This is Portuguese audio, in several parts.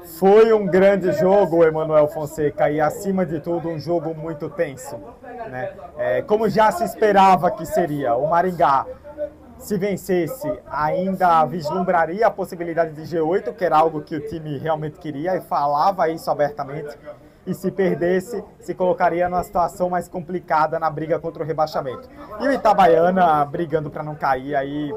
Foi um grande jogo, Emanuel Fonseca, e acima de tudo um jogo muito tenso, né? Como já se esperava que seria, o Maringá, se vencesse, ainda vislumbraria a possibilidade de G8, que era algo que o time realmente queria e falava isso abertamente. E se perdesse, se colocaria numa situação mais complicada na briga contra o rebaixamento. E o Itabaiana brigando para não cair, aí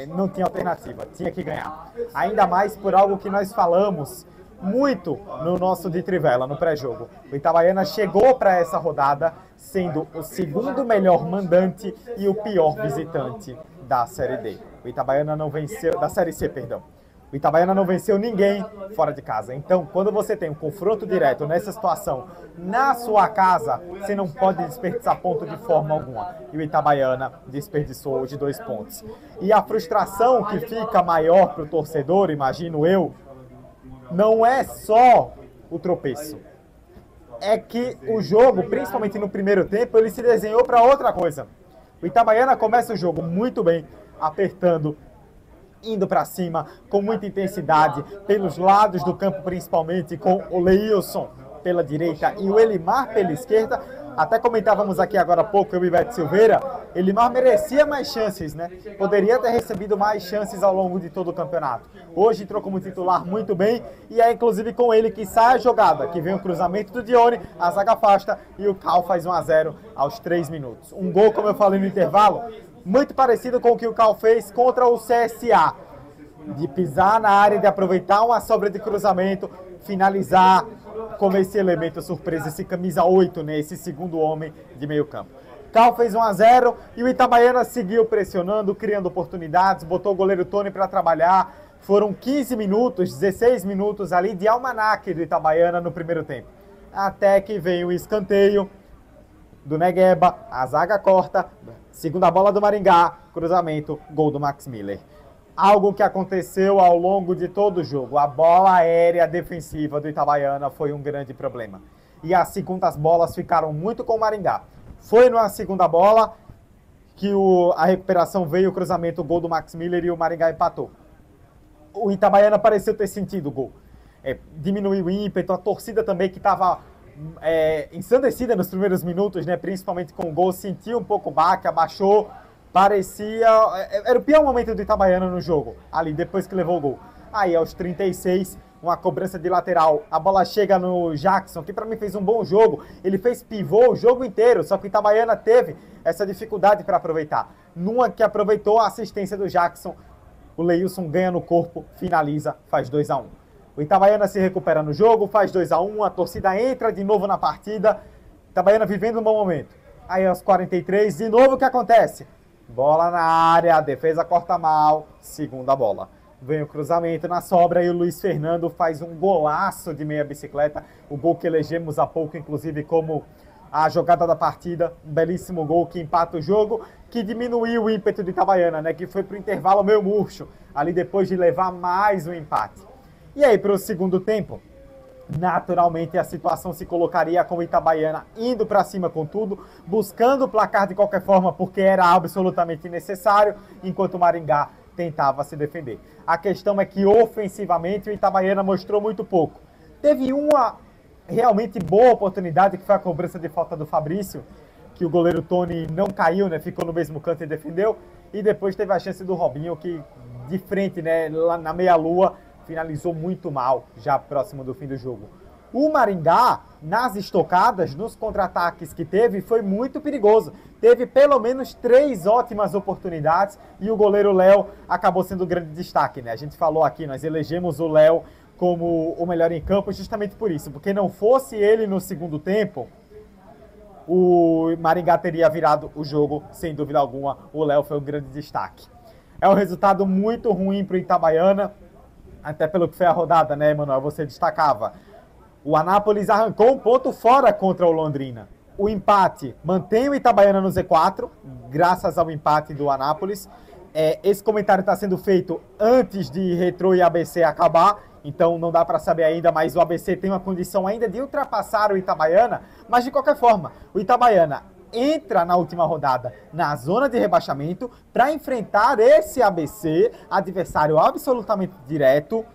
não tinha alternativa, tinha que ganhar. Ainda mais por algo que nós falamos muito no nosso de Trivela, no pré-jogo. O Itabaiana chegou para essa rodada sendo o segundo melhor mandante e o pior visitante da Série D. O Itabaiana não venceu, da Série C, perdão. O Itabaiana não venceu ninguém fora de casa. Então, quando você tem um confronto direto nessa situação, na sua casa, você não pode desperdiçar ponto de forma alguma. E o Itabaiana desperdiçou hoje 2 pontos. E a frustração que fica maior para o torcedor, imagino eu, não é só o tropeço. É que o jogo, principalmente no primeiro tempo, ele se desenhou para outra coisa. O Itabaiana começa o jogo muito bem, apertando, indo para cima, com muita intensidade, pelos lados do campo principalmente, com o Leilson pela direita e o Elimar pela esquerda. Até comentávamos aqui agora há pouco, eu e Beto Silveira, Elimar merecia mais chances, né? Poderia ter recebido mais chances ao longo de todo o campeonato. Hoje entrou como titular muito bem e é inclusive com ele que sai a jogada, que vem o cruzamento do Dione, a zaga afasta e o Cal faz 1-0 aos 3 minutos. Um gol, como eu falei no intervalo, muito parecido com o que o Cal fez contra o CSA. De pisar na área, de aproveitar uma sobra de cruzamento, finalizar como esse elemento surpresa, esse camisa 8, né, esse segundo homem de meio campo. Cal fez 1-0 e o Itabaiana seguiu pressionando, criando oportunidades, botou o goleiro Tony para trabalhar. Foram 15 minutos, 16 minutos ali de almanaque do Itabaiana no primeiro tempo. Até que vem o escanteio do Negueba, a zaga corta, segunda bola do Maringá, cruzamento, gol do Max Miller. Algo que aconteceu ao longo de todo o jogo. A bola aérea defensiva do Itabaiana foi um grande problema. E as segundas bolas ficaram muito com o Maringá. Foi na segunda bola que a recuperação veio, o cruzamento, o gol do Max Miller e o Maringá empatou. O Itabaiana pareceu ter sentido o gol. Diminuiu o ímpeto, a torcida também que estava ensandecida nos primeiros minutos, né, principalmente com o gol, sentiu um pouco o baque, abaixou. Parecia... Era o pior momento do Itabaiana no jogo, ali, depois que levou o gol. Aí, aos 36, uma cobrança de lateral. A bola chega no Jackson, que para mim fez um bom jogo. Ele fez pivô o jogo inteiro, só que o Itabaiana teve essa dificuldade para aproveitar. Numa que aproveitou a assistência do Jackson, o Leilson ganha no corpo, finaliza, faz 2-1. O Itabaiana se recupera no jogo, faz 2-1, a torcida entra de novo na partida. Itabaiana vivendo um bom momento. Aí, aos 43, de novo o que acontece? Bola na área, a defesa corta mal, segunda bola. Vem o cruzamento na sobra e o Luiz Fernando faz um golaço de meia bicicleta. O gol que elegemos há pouco, inclusive, como a jogada da partida. Um belíssimo gol que empata o jogo, que diminuiu o ímpeto de Itabaiana, né? Que foi para o intervalo meio murcho, ali depois de levar mais um empate. E aí, para o segundo tempo, naturalmente a situação se colocaria com o Itabaiana indo para cima com tudo, buscando o placar de qualquer forma, porque era absolutamente necessário, enquanto o Maringá tentava se defender. A questão é que ofensivamente o Itabaiana mostrou muito pouco. Teve uma realmente boa oportunidade, que foi a cobrança de falta do Fabrício, que o goleiro Tony não caiu, né, ficou no mesmo canto e defendeu, e depois teve a chance do Robinho, que de frente, né, lá na meia-lua, finalizou muito mal, já próximo do fim do jogo. O Maringá, nas estocadas, nos contra-ataques que teve, foi muito perigoso. Teve pelo menos 3 ótimas oportunidades e o goleiro Léo acabou sendo o grande destaque, né? A gente falou aqui, nós elegemos o Léo como o melhor em campo justamente por isso, porque não fosse ele no segundo tempo, o Maringá teria virado o jogo, sem dúvida alguma. O Léo foi um grande destaque. É um resultado muito ruim para o Itabaiana, até pelo que foi a rodada, né, Emanuel? Você destacava. O Anápolis arrancou um ponto fora contra o Londrina. O empate mantém o Itabaiana no Z4, graças ao empate do Anápolis. Esse comentário está sendo feito antes de Retrô e ABC acabar, então não dá para saber ainda, mas o ABC tem uma condição ainda de ultrapassar o Itabaiana. Mas, de qualquer forma, o Itabaiana entra na última rodada na zona de rebaixamento para enfrentar esse ABC, adversário absolutamente direto,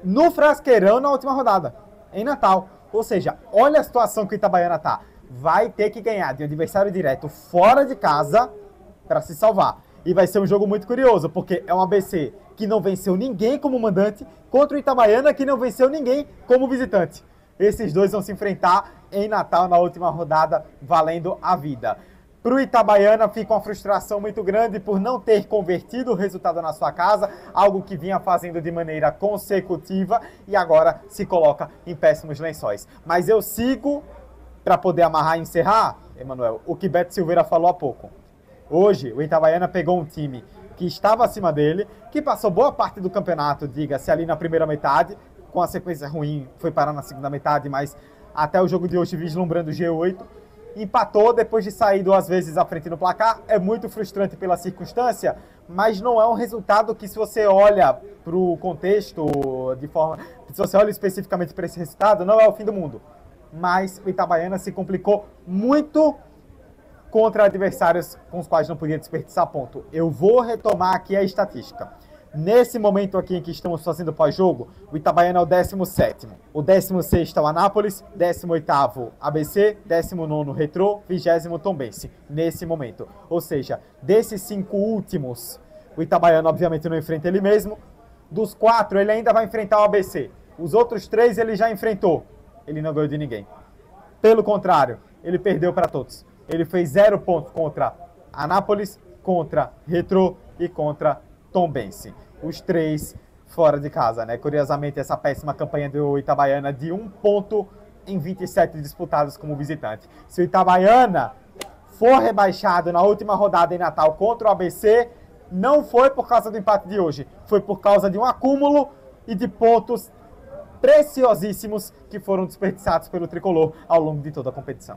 no Frasqueirão na última rodada, em Natal. Ou seja, olha a situação que o Itabaiana tá. Vai ter que ganhar de um adversário direto fora de casa para se salvar. E vai ser um jogo muito curioso, porque é um ABC que não venceu ninguém como mandante contra o Itabaiana que não venceu ninguém como visitante. Esses dois vão se enfrentar em Natal na última rodada, valendo a vida. Para o Itabaiana fica uma frustração muito grande por não ter convertido o resultado na sua casa, algo que vinha fazendo de maneira consecutiva e agora se coloca em péssimos lençóis. Mas eu sigo, para poder amarrar e encerrar, Emanuel, o que Beto Silveira falou há pouco. Hoje, o Itabaiana pegou um time que estava acima dele, que passou boa parte do campeonato, diga-se, ali na primeira metade, com a sequência ruim, foi parar na segunda metade, mas até o jogo de hoje vislumbrando o G8, empatou depois de sair 2 vezes à frente no placar. É muito frustrante pela circunstância, mas não é um resultado que, se você olha para o contexto, se você olha especificamente para esse resultado, não é o fim do mundo. Mas o Itabaiana se complicou muito contra adversários com os quais não podia desperdiçar ponto. Eu vou retomar aqui a estatística. Nesse momento aqui em que estamos fazendo pós-jogo, o Itabaiana é o 17º. O 16º é o Anápolis, 18º ABC, 19º Retrô, 20º Tombense. Nesse momento. Ou seja, desses 5 últimos, o Itabaiana obviamente não enfrenta ele mesmo. Dos 4, ele ainda vai enfrentar o ABC. Os outros 3 ele já enfrentou. Ele não ganhou de ninguém. Pelo contrário, ele perdeu para todos. Ele fez 0 pontos contra Anápolis, contra Retrô e contra Tombense. Os 3 fora de casa, né? Curiosamente, essa péssima campanha do Itabaiana de 1 ponto em 27 disputados como visitante. Se o Itabaiana for rebaixado na última rodada em Natal contra o ABC, não foi por causa do empate de hoje. Foi por causa de um acúmulo e de pontos preciosíssimos que foram desperdiçados pelo tricolor ao longo de toda a competição.